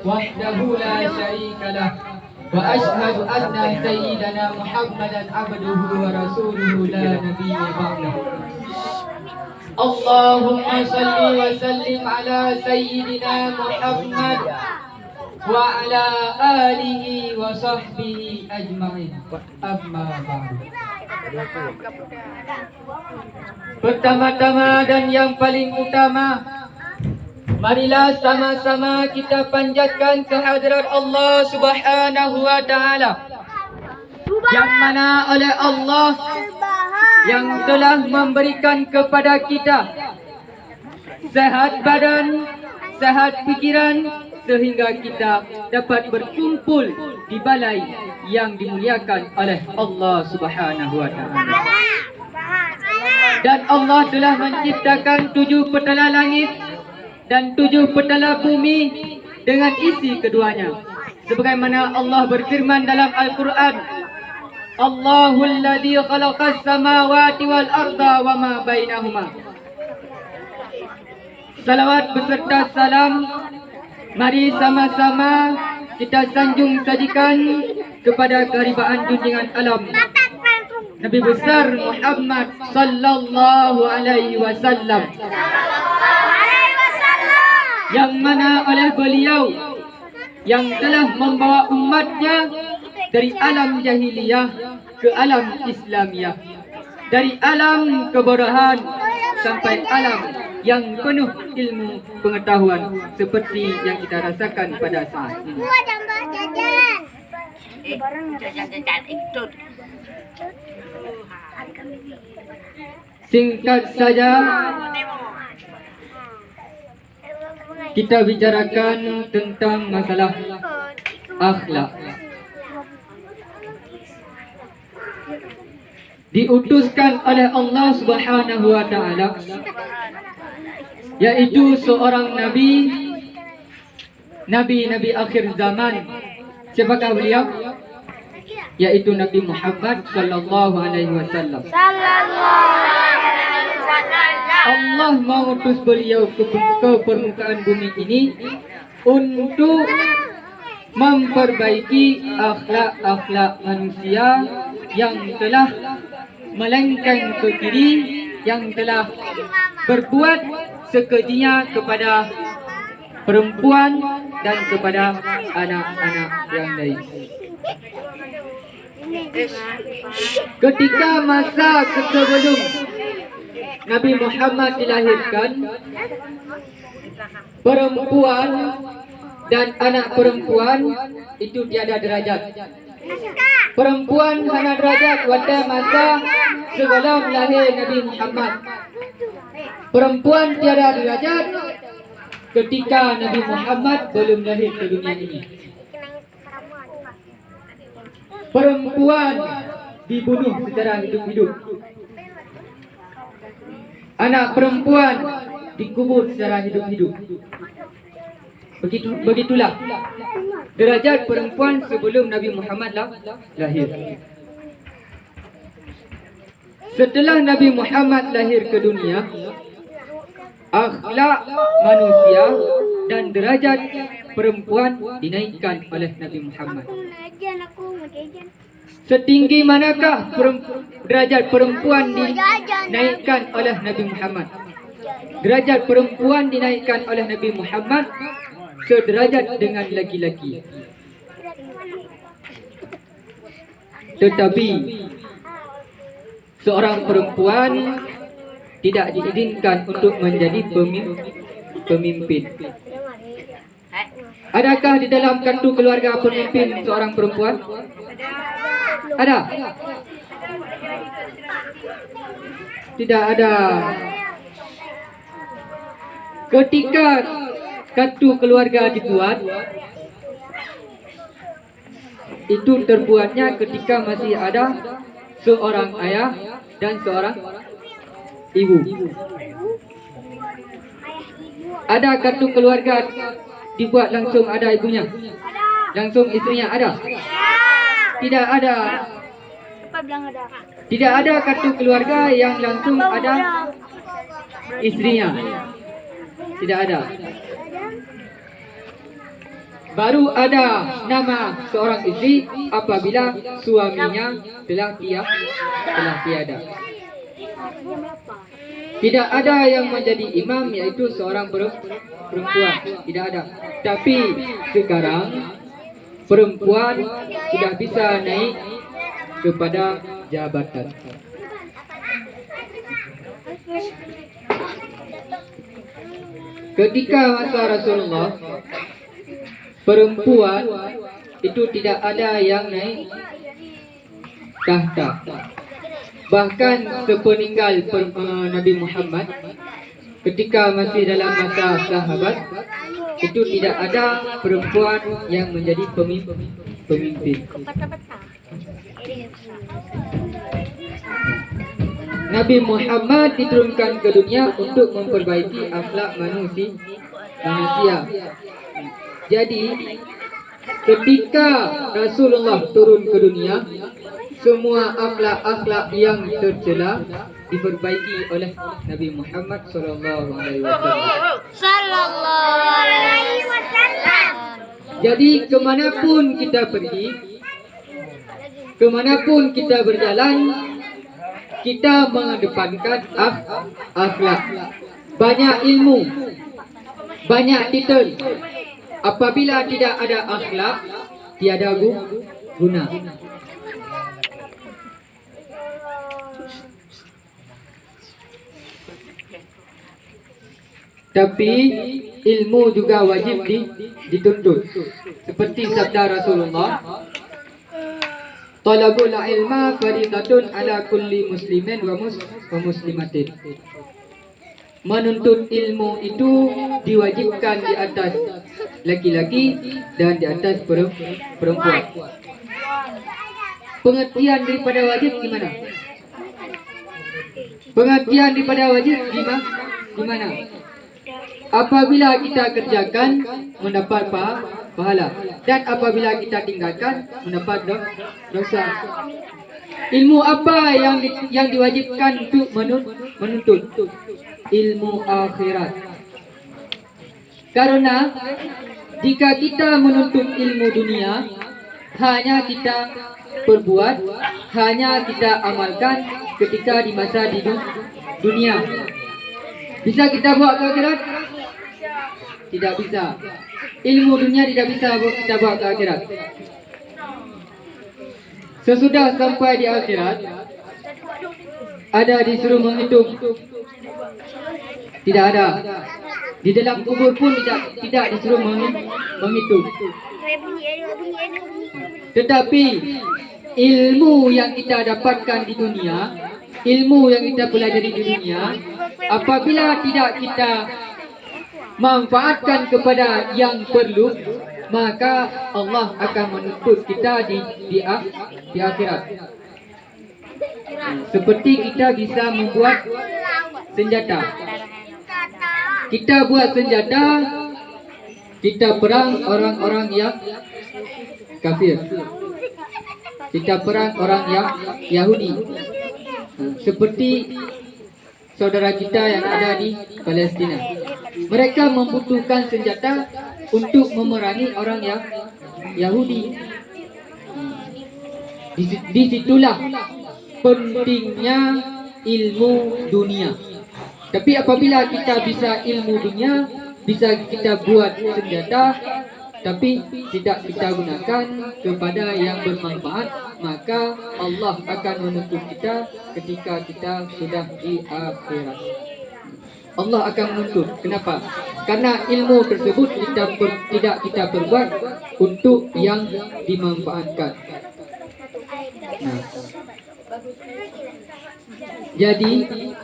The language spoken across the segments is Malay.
وحده لا شريك له وأشهد أن سيدنا محمدا عبده ورسوله لا نبي بعده اللهم صل وسلم على سيدنا محمد وعلى آله وصحبه أجمعين أما بعد. Pertama-tama dan yang paling utama, marilah sama-sama kita panjatkan kehadirat Allah Subhanahu wa taala, yang mana oleh Allah yang telah memberikan kepada kita sehat badan, sehat pikiran, sehingga kita dapat berkumpul di balai yang dimuliakan oleh Allah Subhanahu wa taala. Dan Allah telah menciptakan 7 petala langit dan 7 petala bumi dengan isi keduanya. Sebagaimana Allah berfirman dalam Al-Quran, Allahul ladzi khalaqas samawati wal arda wa ma bainahuma. Salawat beserta salam mari sama-sama kita sanjung sajikan kepada keharibaan junjungan alam Nabi besar Muhammad sallallahu alaihi wasallam, yang mana oleh beliau yang telah membawa umatnya dari alam jahiliyah ke alam Islamiyah, dari alam kebodohan sampai alam yang penuh ilmu pengetahuan seperti yang kita rasakan pada saat ini. Singkat saja, kita bicarakan tentang masalah akhlak. Diutuskan oleh Allah Subhanahu wa taala, yaitu seorang nabi akhir zaman. Siapakah beliau? Yaitu Nabi Muhammad sallallahu alaihi wasallam. Allah mengutus beliau ke permukaan bumi ini untuk memperbaiki akhlak-akhlak manusia yang telah melengkeng ke kiri, yang telah berbuat sekejinya kepada perempuan dan kepada anak-anak yang lain. Ketika masa sebelum Nabi Muhammad dilahirkan, perempuan dan anak perempuan itu tiada derajat. Perempuan hanya derajat pada masa sebelum lahir Nabi Muhammad. Perempuan tiada derajat ketika Nabi Muhammad belum lahir ke dunia ini. Perempuan dibunuh secara hidup-hidup. Anak perempuan dikubur secara hidup-hidup. Begitulah derajat perempuan sebelum Nabi Muhammad lahir. Setelah Nabi Muhammad lahir ke dunia, akhlak manusia dan derajat perempuan dinaikkan oleh Nabi Muhammad. Setinggi manakah derajat perempuan dinaikkan oleh Nabi Muhammad? Derajat perempuan dinaikkan oleh Nabi Muhammad sederajat dengan laki-laki. Tetapi seorang perempuan tidak diizinkan untuk menjadi pemimpin. Adakah di dalam kartu keluarga pemimpin seorang perempuan? Ada? Tidak ada. Ketika kartu keluarga dibuat, itu terbuatnya ketika masih ada seorang ayah dan seorang ibu. Ada kartu keluarga dibuat langsung ada ibunya, langsung istrinya ada? Tidak ada. Tidak ada kartu keluarga yang langsung ada istrinya. Tidak ada. baru ada nama seorang isteri apabila suaminya telah tiada. Tidak ada yang menjadi imam yaitu seorang perempuan, tidak ada. Tapi sekarang perempuan sudah bisa naik kepada jabatan. Ketika masa Rasulullah, perempuan itu tidak ada yang naik tahta. Bahkan sepeninggal Nabi Muhammad, ketika masih dalam masa sahabat, itu tidak ada perempuan yang menjadi pemimpin. Nabi Muhammad diturunkan ke dunia untuk memperbaiki akhlak manusia. Jadi ketika Rasulullah turun ke dunia, semua akhlak-akhlak yang tercela diperbaiki oleh Nabi Muhammad sallallahu alaihi wasallam. Jadi kemanapun kita pergi, kemanapun kita berjalan, kita mengedepankan akhlak. Banyak ilmu, banyak titel. Apabila tidak ada akhlak, tiada guna. Tapi ilmu juga wajib dituntut. Seperti sabda Rasulullah, talabul ilma faridatun ala kulli muslimin wa muslimatin. Menuntut ilmu itu diwajibkan di atas laki-laki dan di atas perempuan. Pengertian daripada wajib gimana? Pengertian daripada wajib gimana? Apabila kita kerjakan mendapat pahala, dan apabila kita tinggalkan mendapat dosa. Ilmu apa yang diwajibkan untuk menuntut? Ilmu akhirat. Karena jika kita menuntut ilmu dunia, hanya kita perbuat, hanya kita amalkan ketika di masa di dunia. Bisa kita bawa ke akhirat? Tidak bisa. Ilmu dunia tidak bisa kita bawa ke akhirat. Sesudah sampai di akhirat, ada disuruh menghitung? Tidak ada. Di dalam kubur pun tidak disuruh menghitung. Tetapi ilmu yang kita dapatkan di dunia, ilmu yang kita pelajari di dunia, apabila tidak kita manfaatkan kepada yang perlu, maka Allah akan menuntut kita di akhirat. Seperti kita bisa membuat senjata. Kita buat senjata, kita perang orang-orang yang kafir. Kita perang orang yang Yahudi. Seperti saudara kita yang ada di Palestina. Mereka membutuhkan senjata untuk memerangi orang yang Yahudi. Disitulah pentingnya ilmu dunia. Tapi apabila kita bisa ilmu dunia, bisa kita buat senjata, tapi tidak kita gunakan kepada yang bermanfaat, maka Allah akan menuntut kita ketika kita sudah di akhirat. Allah akan menuntut. Kenapa? Karena ilmu tersebut tidak kita perbuat untuk yang dimanfaatkan. Nah, jadi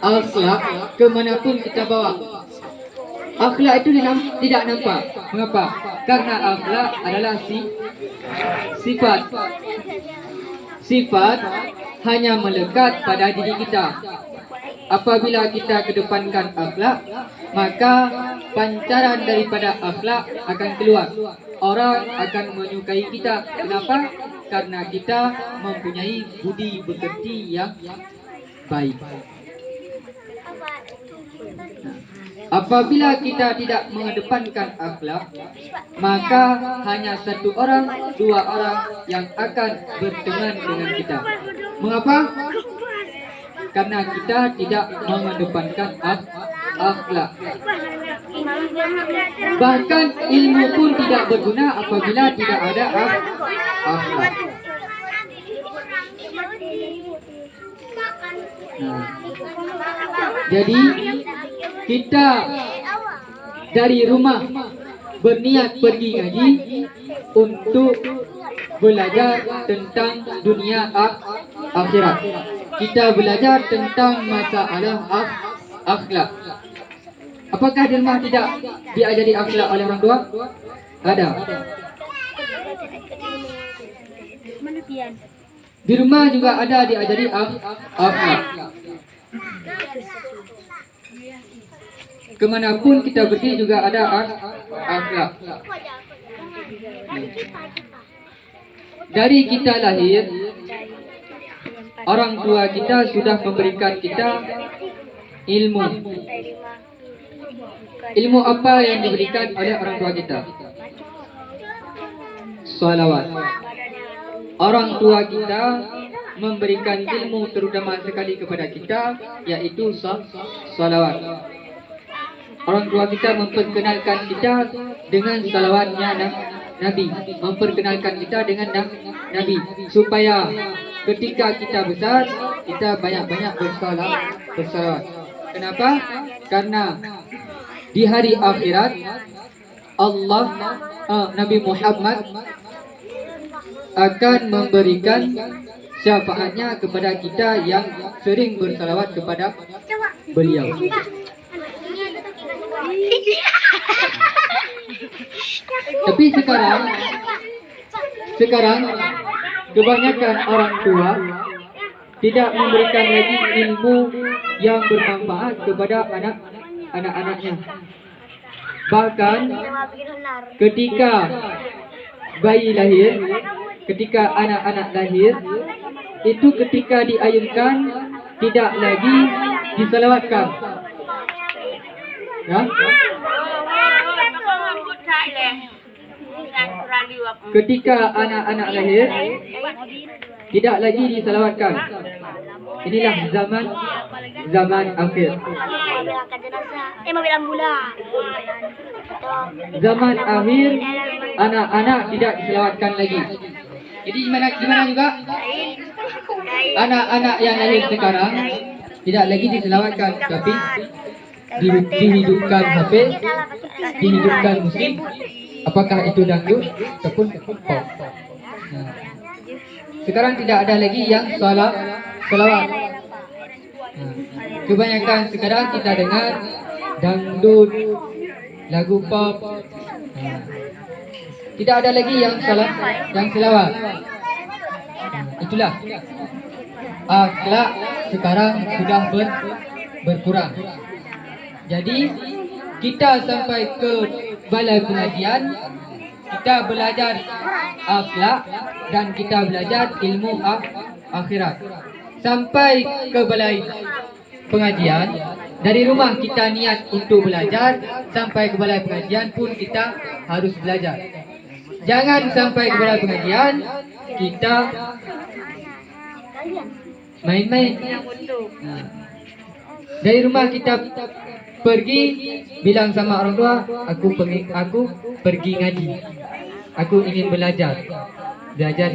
akhlak kemanapun kita bawa, akhlak itu tidak nampak. Mengapa? Karena akhlak adalah sifat. Sifat hanya melekat pada diri kita. Apabila kita kedepankan akhlak, maka pancaran daripada akhlak akan keluar. Orang akan menyukai kita. Kenapa? Karena kita mempunyai budi pekerti yang baik. Apabila kita tidak mengedepankan akhlak, maka hanya satu orang, dua orang yang akan berteman dengan kita. Mengapa? Karena kita tidak mengedepankan akhlak. Bahkan ilmu pun tidak berguna apabila tidak ada akhlak. Nah, jadi kita dari rumah berniat pergi ngaji untuk belajar tentang dunia akhirat. Kita belajar tentang masalah akhlak. Apakah di rumah tidak diajari akhlak oleh orang tua? Ada. Di rumah juga ada diajari akhlak. Kemanapun kita pergi juga ada akhlak. Dari kita lahir, orang tua kita sudah memberikan kita ilmu. Ilmu apa yang diberikan oleh orang tua kita? Salawat. Orang tua kita memberikan ilmu terutama sekali kepada kita, yaitu salawat. Orang tua kita memperkenalkan kita dengan salawatnya Nabi, memperkenalkan kita dengan Nabi, supaya ketika kita besar kita banyak-banyak bersalawat. Kenapa? Karena di hari akhirat Allah, Nabi Muhammad akan memberikan syafaatnya kepada kita yang sering bersalawat kepada beliau. Tapi sekarang kebanyakan orang tua tidak memberikan lagi ilmu yang bermanfaat kepada anak-anaknya. Bahkan ketika bayi lahir, ketika anak-anak lahir, itu ketika diayunkan tidak lagi disalawatkan. Ya? Ketika anak-anak lahir tidak lagi disalawatkan. Inilah zaman akhir. Zaman akhir, anak-anak tidak disalawatkan lagi. Jadi gimana juga anak-anak yang lahir sekarang tidak lagi disalawatkan, tapi dihidupkan HP, dihidupkan musik. Apakah itu dangdut ataupun pop? Nah, sekarang tidak ada lagi yang salawat. Nah, kebanyakan sekarang kita dengar dangdut, lagu pop. Nah, tidak ada lagi yang selawat. Itulah akhlak sekarang sudah berkurang. Jadi kita sampai ke balai pengajian, kita belajar akhlak dan kita belajar ilmu akhirat. Sampai ke balai pengajian, dari rumah kita niat untuk belajar, sampai ke balai pengajian pun kita harus belajar. Jangan sampai ke balai pengajian kita main-main. Nah, dari rumah kita pergi bilang sama orang tua, aku pergi ngaji, aku ingin belajar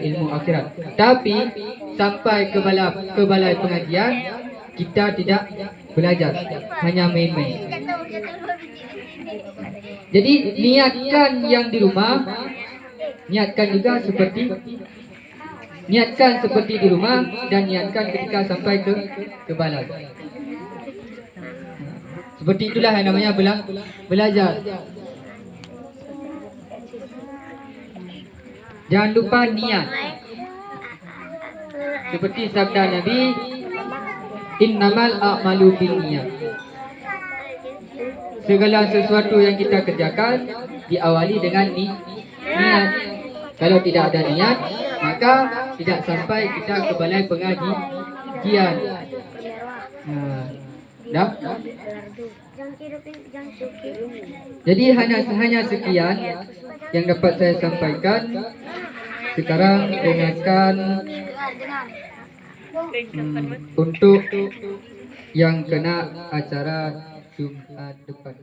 ilmu akhirat. Tapi sampai ke balai pengajian kita tidak belajar, hanya main-main. Jadi niatkan yang di rumah, niatkan juga seperti di rumah, dan niatkan ketika sampai ke balai. Seperti itulah yang namanya belajar. Jangan lupa niat. Seperti sabda Nabi, innamal a'malu binniyat. Segala sesuatu yang kita kerjakan diawali dengan niat. Kalau tidak ada niat, maka tidak sampai kita ke balai pengajian. Dah? Jadi hanya sekian yang dapat saya sampaikan. Sekarang dengarkan untuk yang kena acara Jumat depan.